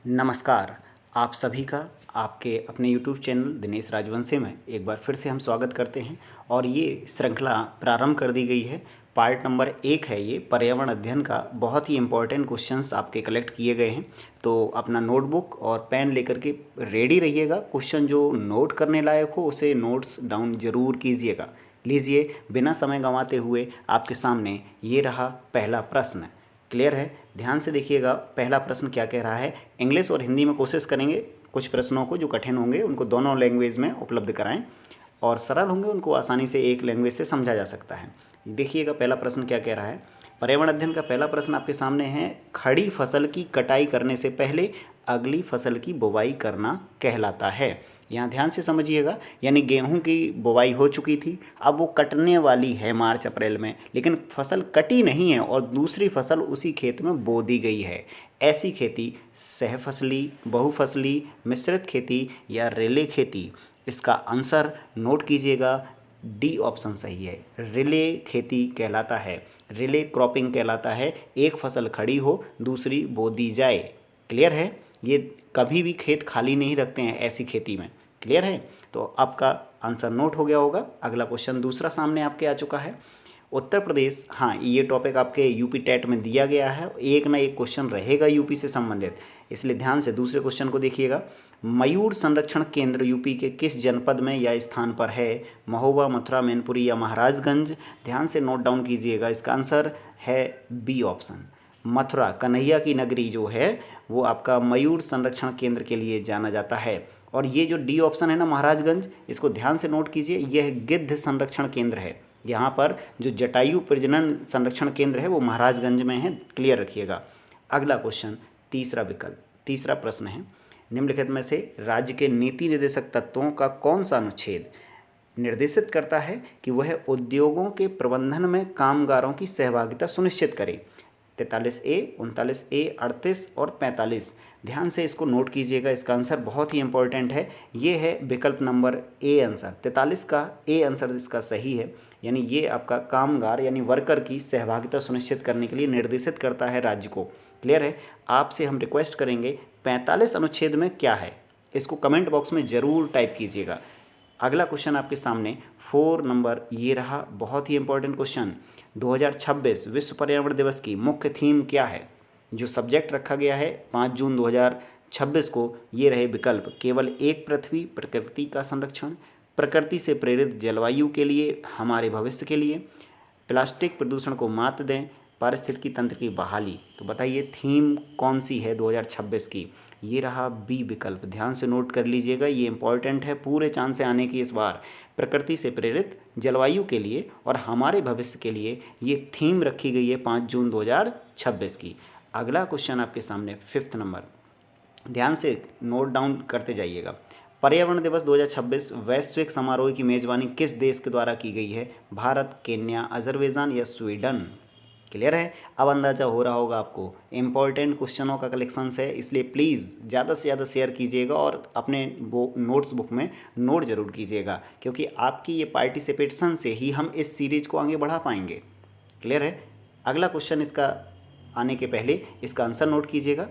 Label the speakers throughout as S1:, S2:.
S1: नमस्कार। आप सभी का आपके अपने यूट्यूब चैनल दिनेश राजवंशी में एक बार फिर से हम स्वागत करते हैं और ये श्रृंखला प्रारंभ कर दी गई है। पार्ट नंबर 1 है ये पर्यावरण अध्ययन का। बहुत ही इम्पोर्टेंट क्वेश्चंस आपके कलेक्ट किए गए हैं, तो अपना नोटबुक और पेन लेकर के रेडी रहिएगा। क्वेश्चन जो नोट करने लायक हो उसे नोट्स डाउन ज़रूर कीजिएगा। लीजिए, बिना समय गंवाते हुए आपके सामने ये रहा पहला प्रश्न। क्लियर है? ध्यान से देखिएगा, पहला प्रश्न क्या कह रहा है। इंग्लिश और हिंदी में कोशिश करेंगे कुछ प्रश्नों को जो कठिन होंगे उनको दोनों लैंग्वेज में उपलब्ध कराएं, और सरल होंगे उनको आसानी से एक लैंग्वेज से समझा जा सकता है। देखिएगा पहला प्रश्न क्या कह रहा है। पर्यावरण अध्ययन का पहला प्रश्न आपके सामने है। खड़ी फसल की कटाई करने से पहले अगली फसल की बुवाई करना कहलाता है। यहाँ ध्यान से समझिएगा, यानी गेहूं की बुवाई हो चुकी थी, अब वो कटने वाली है मार्च अप्रैल में, लेकिन फसल कटी नहीं है और दूसरी फसल उसी खेत में बो दी गई है। ऐसी खेती सहफसली, बहुफसली, मिश्रित खेती या रिले खेती? इसका आंसर नोट कीजिएगा, डी ऑप्शन सही है। रिले खेती कहलाता है, रिले क्रॉपिंग कहलाता है। एक फसल खड़ी हो दूसरी बो दी जाए। क्लियर है? ये कभी भी खेत खाली नहीं रखते हैं ऐसी खेती में। क्लियर है? तो आपका आंसर नोट हो गया होगा। अगला क्वेश्चन दूसरा सामने आपके आ चुका है। उत्तर प्रदेश, हाँ ये टॉपिक आपके यूपी टेट में दिया गया है, एक ना एक क्वेश्चन रहेगा यूपी से संबंधित, इसलिए ध्यान से दूसरे क्वेश्चन को देखिएगा। मयूर संरक्षण केंद्र यूपी के किस जनपद में या स्थान पर है? महोबा, मथुरा, मैनपुरी या महाराजगंज? ध्यान से नोट डाउन कीजिएगा, इसका आंसर है बी ऑप्शन, मथुरा। कन्हैया की नगरी जो है वो आपका मयूर संरक्षण केंद्र के लिए जाना जाता है। और ये जो डी ऑप्शन है ना महाराजगंज, इसको ध्यान से नोट कीजिए, यह गिद्ध संरक्षण केंद्र है। यहाँ पर जो जटायु प्रजनन संरक्षण केंद्र है वो महाराजगंज में है। क्लियर रखिएगा। अगला क्वेश्चन, तीसरा विकल्प, तीसरा प्रश्न है। निम्नलिखित में से राज्य के नीति निर्देशक तत्वों का कौन सा अनुच्छेद निर्देशित करता है कि वह उद्योगों के प्रबंधन में कामगारों की सहभागिता सुनिश्चित करे? 43A, 39A, 38 और 45? ध्यान से इसको नोट कीजिएगा, इसका आंसर बहुत ही इंपॉर्टेंट है। ये है विकल्प नंबर ए आंसर, 43 का ए आंसर इसका सही है। यानी ये आपका कामगार यानी वर्कर की सहभागिता सुनिश्चित करने के लिए निर्देशित करता है राज्य को। क्लियर है? आपसे हम रिक्वेस्ट करेंगे 45 अनुच्छेद में क्या है, इसको कमेंट बॉक्स में ज़रूर टाइप कीजिएगा। अगला क्वेश्चन आपके सामने 4 नंबर ये रहा, बहुत ही इंपॉर्टेंट क्वेश्चन। 2026 विश्व पर्यावरण दिवस की मुख्य थीम क्या है? जो सब्जेक्ट रखा गया है 5 जून 2026 को, ये रहे विकल्प। केवल एक पृथ्वी, प्रकृति का संरक्षण, प्रकृति से प्रेरित जलवायु के लिए, हमारे भविष्य के लिए, प्लास्टिक प्रदूषण को मात दें, पारिस्थितिकी तंत्र की बहाली। तो बताइए थीम कौन सी है 2026 की? ये रहा बी विकल्प। ध्यान से नोट कर लीजिएगा, ये इंपॉर्टेंट है, पूरे चांस से आने की इस बार। प्रकृति से प्रेरित जलवायु के लिए और हमारे भविष्य के लिए ये थीम रखी गई है 5 जून 2026 की। अगला क्वेश्चन आपके सामने 5th नंबर, ध्यान से नोट डाउन करते जाइएगा। पर्यावरण दिवस 2026 वैश्विक समारोह की मेजबानी किस देश के द्वारा की गई है? भारत, केन्या, अजरबैजान या स्वीडन? क्लियर है? अब अंदाज़ा हो रहा होगा आपको, इंपॉर्टेंट क्वेश्चनों का कलेक्शंस है, इसलिए प्लीज़ ज़्यादा से ज़्यादा शेयर कीजिएगा और अपने वो नोट्स बुक में नोट जरूर कीजिएगा, क्योंकि आपकी ये पार्टिसिपेशन से ही हम इस सीरीज को आगे बढ़ा पाएंगे। क्लियर है? अगला क्वेश्चन इसका आने के पहले इसका आंसर नोट कीजिएगा,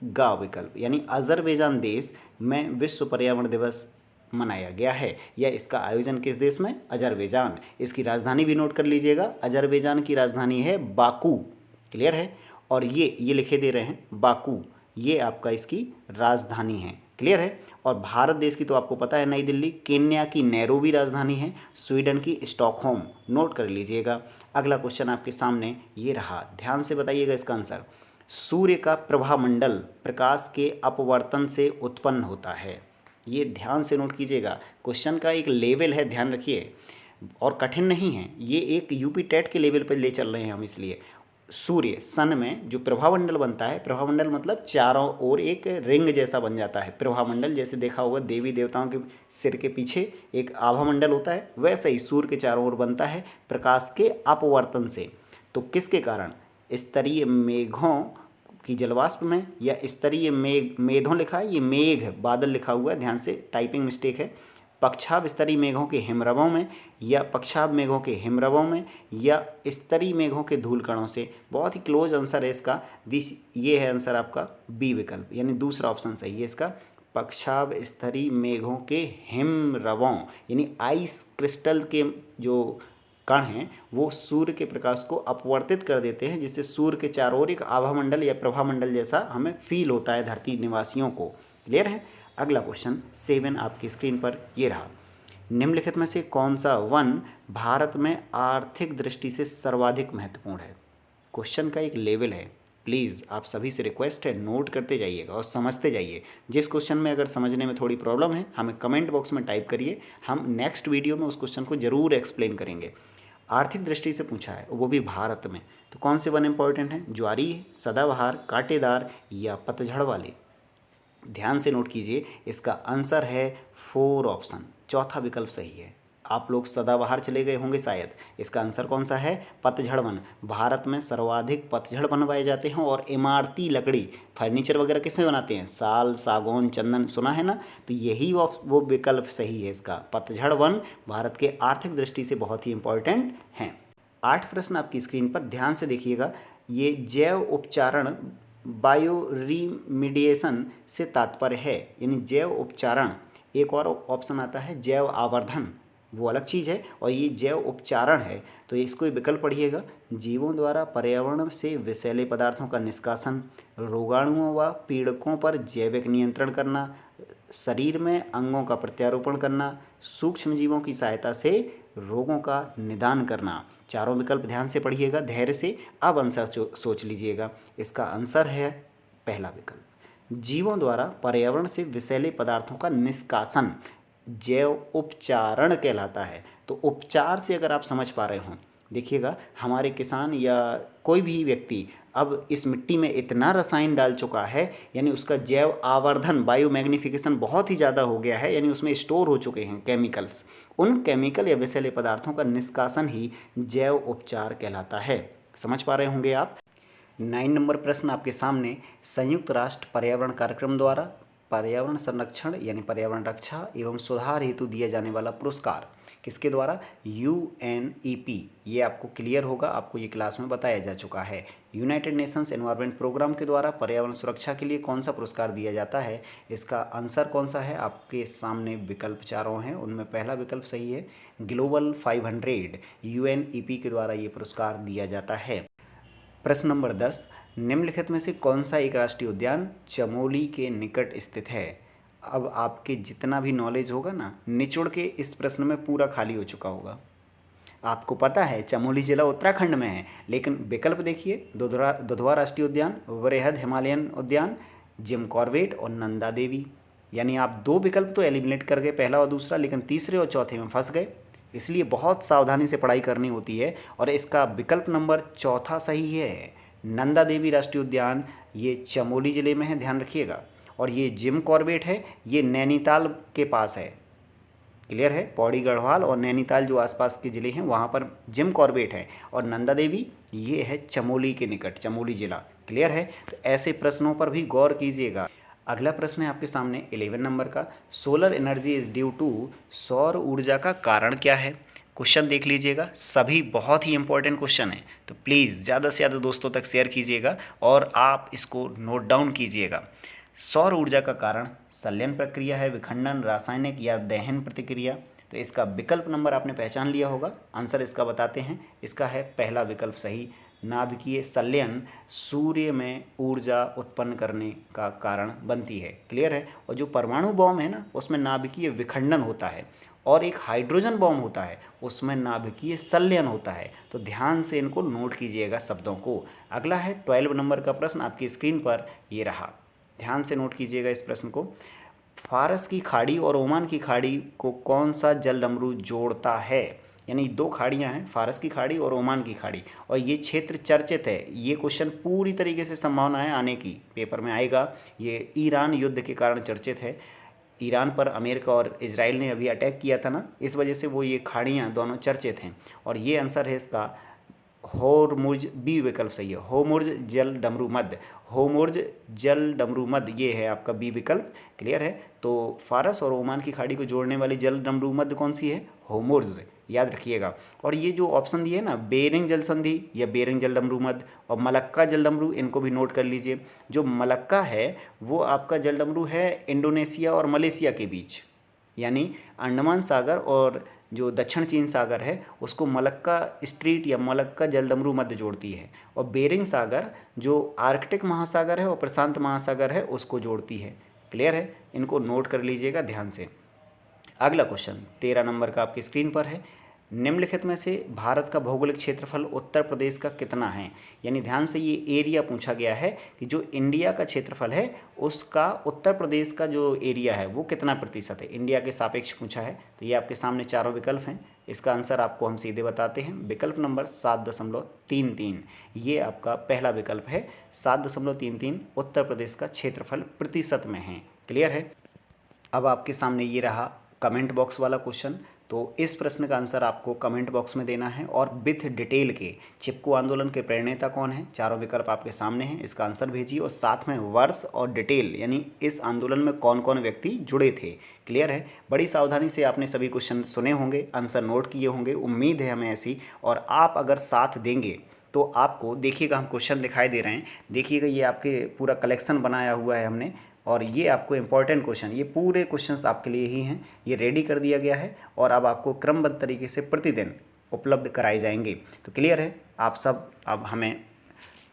S1: गा विकल्प, यानी अजरबैजान देश में विश्व पर्यावरण दिवस मनाया गया है, या इसका आयोजन किस देश में? अजरबैजान। इसकी राजधानी भी नोट कर लीजिएगा, अजरबैजान की राजधानी है बाकू। क्लियर है? और ये लिखे दे रहे हैं बाकू, ये आपका इसकी राजधानी है। क्लियर है? और भारत देश की तो आपको पता है नई दिल्ली, केन्या की नैरोबी राजधानी है, स्वीडन की स्टॉकहोम। नोट कर लीजिएगा। अगला क्वेश्चन आपके सामने ये रहा, ध्यान से बताइएगा इसका आंसर। सूर्य का प्रभामंडल प्रकाश के अपवर्तन से उत्पन्न होता है। ये ध्यान से नोट कीजिएगा, क्वेश्चन का एक लेवल है, ध्यान रखिए, और कठिन नहीं है, ये एक यूपी टेट के लेवल पर ले चल रहे हैं हम। इसलिए सूर्य सन में जो प्रभामंडल बनता है, प्रभामंडल मतलब चारों ओर एक रिंग जैसा बन जाता है प्रभामंडल, जैसे देखा होगा देवी देवताओं के सिर के पीछे एक आभामंडल होता है, वैसे ही सूर्य के चारों ओर बनता है प्रकाश के अपवर्तन से। तो किसके कारण? स्तरीय मेघों की जलवाष्प में, या स्तरीय मेघों लिखा है, ये मेघ बादल लिखा हुआ है, ध्यान से टाइपिंग मिस्टेक है। पक्षाभ स्तरीय मेघों के हिमरवों में, या पक्षाभ मेघों के हिमरवों में, या स्तरीय मेघों के धूल कणों से। बहुत ही क्लोज आंसर है इसका। ये है आंसर आपका बी विकल्प, यानी दूसरा ऑप्शन सही है इसका। पक्षाभ स्तरीय मेघों के हिमरवों, यानी आइस क्रिस्टल के जो कण हैं वो सूर्य के प्रकाश को अपवर्तित कर देते हैं, जिससे सूर्य के चारों ओर एक आभामंडल या प्रभामंडल जैसा हमें फील होता है धरती निवासियों को। क्लियर है। अगला क्वेश्चन 7 आपकी स्क्रीन पर ये रहा। निम्नलिखित में से कौन सा वन भारत में आर्थिक दृष्टि से सर्वाधिक महत्वपूर्ण है। क्वेश्चन का एक लेवल है, प्लीज़ आप सभी से रिक्वेस्ट है नोट करते जाइएगा और समझते जाइए। जिस क्वेश्चन में अगर समझने में थोड़ी प्रॉब्लम है हमें कमेंट बॉक्स में टाइप करिए, हम नेक्स्ट वीडियो में उस क्वेश्चन को ज़रूर एक्सप्लेन करेंगे। आर्थिक दृष्टि से पूछा है, वो भी भारत में, तो कौन से वन इंपॉर्टेंट हैं। ज्वारी, सदाबहार, कांटेदार या पतझड़ वाले। ध्यान से नोट कीजिए, इसका आंसर है 4 ऑप्शन, चौथा विकल्प सही है। आप लोग सदाबहार चले गए होंगे शायद। इसका आंसर कौन सा है, पतझड़ वन। भारत में सर्वाधिक पतझड़ बनवाए जाते हैं और इमारती लकड़ी, फर्नीचर वगैरह किसमें बनाते हैं, साल, सागौन, चंदन, सुना है ना। तो यही वो विकल्प सही है इसका। पतझड़ वन भारत के आर्थिक दृष्टि से बहुत ही इंपॉर्टेंट हैं। 8 प्रश्न आपकी स्क्रीन पर, ध्यान से देखिएगा। ये जैव उपचारण बायो रिमीडिएशन से तात्पर्य है, यानी जैव उपचारण। एक और ऑप्शन आता है जैव आवर्धन, वो अलग चीज़ है, और ये जैव उपचारण है। तो इसको विकल्प पढ़िएगा। जीवों द्वारा पर्यावरण से विषैले पदार्थों का निष्कासन, रोगाणुओं व पीड़कों पर जैविक नियंत्रण करना, शरीर में अंगों का प्रत्यारोपण करना, सूक्ष्म जीवों की सहायता से रोगों का निदान करना। चारों विकल्प ध्यान से पढ़िएगा, धैर्य से। अब आंसर सोच लीजिएगा। इसका आंसर है पहला विकल्प, जीवों द्वारा पर्यावरण से विषैले पदार्थों का निष्कासन जैव उपचारण कहलाता है। तो उपचार से अगर आप समझ पा रहे हों, देखिएगा हमारे किसान या कोई भी व्यक्ति अब इस मिट्टी में इतना रसायन डाल चुका है, यानी उसका जैव आवर्धन, बायो मैग्नीफिकेशन बहुत ही ज़्यादा हो गया है, यानी उसमें स्टोर हो चुके हैं केमिकल्स। उन केमिकल या विषैले पदार्थों का निष्कासन ही जैव उपचार कहलाता है। समझ पा रहे होंगे आप। 9 नंबर प्रश्न आपके सामने, संयुक्त राष्ट्र पर्यावरण कार्यक्रम द्वारा पर्यावरण संरक्षण यानी पर्यावरण रक्षा एवं सुधार हेतु दिया जाने वाला पुरस्कार किसके द्वारा, UNEP। ये आपको क्लियर होगा, आपको ये क्लास में बताया जा चुका है। यूनाइटेड नेशंस एनवायरनमेंट प्रोग्राम के द्वारा पर्यावरण सुरक्षा के लिए कौन सा पुरस्कार दिया जाता है। इसका आंसर कौन सा है, आपके सामने विकल्प चारों हैं, उनमें पहला विकल्प सही है। ग्लोबल 500 UNEP के द्वारा ये पुरस्कार दिया जाता है। प्रश्न नंबर 10, निम्नलिखित में से कौन सा एक राष्ट्रीय उद्यान चमोली के निकट स्थित है। अब आपके जितना भी नॉलेज होगा ना, निचोड़ के इस प्रश्न में पूरा खाली हो चुका होगा। आपको पता है चमोली जिला उत्तराखंड में है, लेकिन विकल्प देखिए, दुधवा राष्ट्रीय उद्यान, वृहद हिमालयन उद्यान, जिम कॉर्बेट और नंदा देवी। यानी आप 2 विकल्प तो एलिमिनेट कर गए, पहला और दूसरा, लेकिन तीसरे और चौथे में फंस गए। इसलिए बहुत सावधानी से पढ़ाई करनी होती है। और इसका विकल्प नंबर चौथा सही है, नंदा देवी राष्ट्रीय उद्यान। ये चमोली ज़िले में है, ध्यान रखिएगा। और ये जिम कॉर्बेट है, ये नैनीताल के पास है। क्लियर है, पौड़ी गढ़वाल और नैनीताल जो आसपास के ज़िले हैं वहाँ पर जिम कॉर्बेट है। और नंदा देवी ये है चमोली के निकट, चमोली ज़िला। क्लियर है, तो ऐसे प्रश्नों पर भी गौर कीजिएगा। अगला प्रश्न है आपके सामने 11 नंबर का, solar energy is due to, सौर ऊर्जा का कारण क्या है। क्वेश्चन देख लीजिएगा, सभी बहुत ही इंपॉर्टेंट क्वेश्चन है, तो प्लीज़ ज़्यादा से ज़्यादा दोस्तों तक शेयर कीजिएगा और आप इसको नोट डाउन कीजिएगा। सौर ऊर्जा का कारण संलयन प्रक्रिया है, विखंडन, रासायनिक या दहन प्रतिक्रिया। तो इसका विकल्प नंबर आपने पहचान लिया होगा, आंसर इसका बताते हैं। इसका है पहला विकल्प सही, नाभिकीय संलयन सूर्य में ऊर्जा उत्पन्न करने का कारण बनती है। क्लियर है। और जो परमाणु बॉम्ब है ना, उसमें नाभिकीय विखंडन होता है, और एक हाइड्रोजन बॉम्ब होता है उसमें नाभिकीय संलयन होता है। तो ध्यान से इनको नोट कीजिएगा शब्दों को। अगला है 12 नंबर का प्रश्न, आपकी स्क्रीन पर ये रहा, ध्यान से नोट कीजिएगा इस प्रश्न को। फारस की खाड़ी और ओमान की खाड़ी को कौन सा जलडमरू जोड़ता है। यानी 2 खाड़ियाँ हैं, फारस की खाड़ी और ओमान की खाड़ी, और ये क्षेत्र चर्चित है। ये क्वेश्चन पूरी तरीके से संभावना है आने की, पेपर में आएगा। ये ईरान युद्ध के कारण चर्चित है। ईरान पर अमेरिका और इजराइल ने अभी अटैक किया था ना, इस वजह से वो ये खाड़ियाँ दोनों चर्चित हैं। और ये आंसर है इसका होर्मुज, बी विकल्प सही है। होर्मुज जल डमरू मध्य, होर्मुज जल डमरू मध्य, ये है आपका बी विकल्प। क्लियर है। तो फारस और ओमान की खाड़ी को जोड़ने वाली जल डमरू मध्य कौन सी है? होर्मुज, याद रखिएगा। और ये जो ऑप्शन दिए ना, बेरिंग जल संधि या बेरिंग जल डमरू मध्य और मलक्का जल डमरू, इनको भी नोट कर लीजिए। जो मलक्का है वो आपका जल डमरू है इंडोनेशिया और मलेशिया के बीच, यानी अंडमान सागर और जो दक्षिण चीन सागर है उसको मलक्का स्ट्रीट या मलक्का जलडमरू मध्य जोड़ती है। और बेरिंग सागर जो आर्कटिक महासागर है और प्रशांत महासागर है उसको जोड़ती है। क्लियर है, इनको नोट कर लीजिएगा ध्यान से। अगला क्वेश्चन 13 नंबर का आपकी स्क्रीन पर है। निम्नलिखित में से भारत का भौगोलिक क्षेत्रफल उत्तर प्रदेश का कितना है? यानी ध्यान से ये एरिया पूछा गया है कि जो इंडिया का क्षेत्रफल है उसका उत्तर प्रदेश का जो एरिया है वो कितना प्रतिशत है, इंडिया के सापेक्ष पूछा है। तो ये आपके सामने चारों विकल्प हैं, इसका आंसर आपको हम सीधे बताते हैं। विकल्प नंबर 7.33, ये आपका पहला विकल्प है। 7.33 उत्तर प्रदेश का क्षेत्रफल प्रतिशत में है। क्लियर है। अब आपके सामने ये रहा कमेंट बॉक्स वाला क्वेश्चन। तो इस प्रश्न का आंसर आपको कमेंट बॉक्स में देना है और विथ डिटेल के चिपको आंदोलन के प्रणेता कौन है, चारों विकल्प आपके सामने हैं, इसका आंसर भेजिए। और साथ में वर्ष और डिटेल, यानी इस आंदोलन में कौन कौन व्यक्ति जुड़े थे। क्लियर है। बड़ी सावधानी से आपने सभी क्वेश्चन सुने होंगे, आंसर नोट किए होंगे, उम्मीद है हमें ऐसी। और आप अगर साथ देंगे तो आपको देखिएगा, हम क्वेश्चन दिखाई दे रहे हैं, देखिएगा ये आपके पूरा कलेक्शन बनाया हुआ है हमने। और ये आपको इम्पॉर्टेंट क्वेश्चन, ये पूरे क्वेश्चंस आपके लिए ही हैं, ये रेडी कर दिया गया है और अब आपको क्रमबद्ध तरीके से प्रतिदिन उपलब्ध कराए जाएंगे। तो क्लियर है। आप सब अब हमें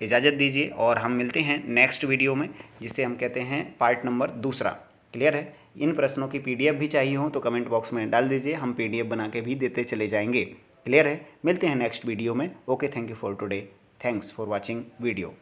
S1: इजाज़त दीजिए और हम मिलते हैं नेक्स्ट वीडियो में, जिसे हम कहते हैं पार्ट नंबर 2। क्लियर है। इन प्रश्नों की PDF भी चाहिए हो तो कमेंट बॉक्स में डाल दीजिए, हम PDF बना के भी देते चले जाएंगे। क्लियर है। मिलते हैं नेक्स्ट वीडियो में। Okay, thank you for today, thanks for watching video.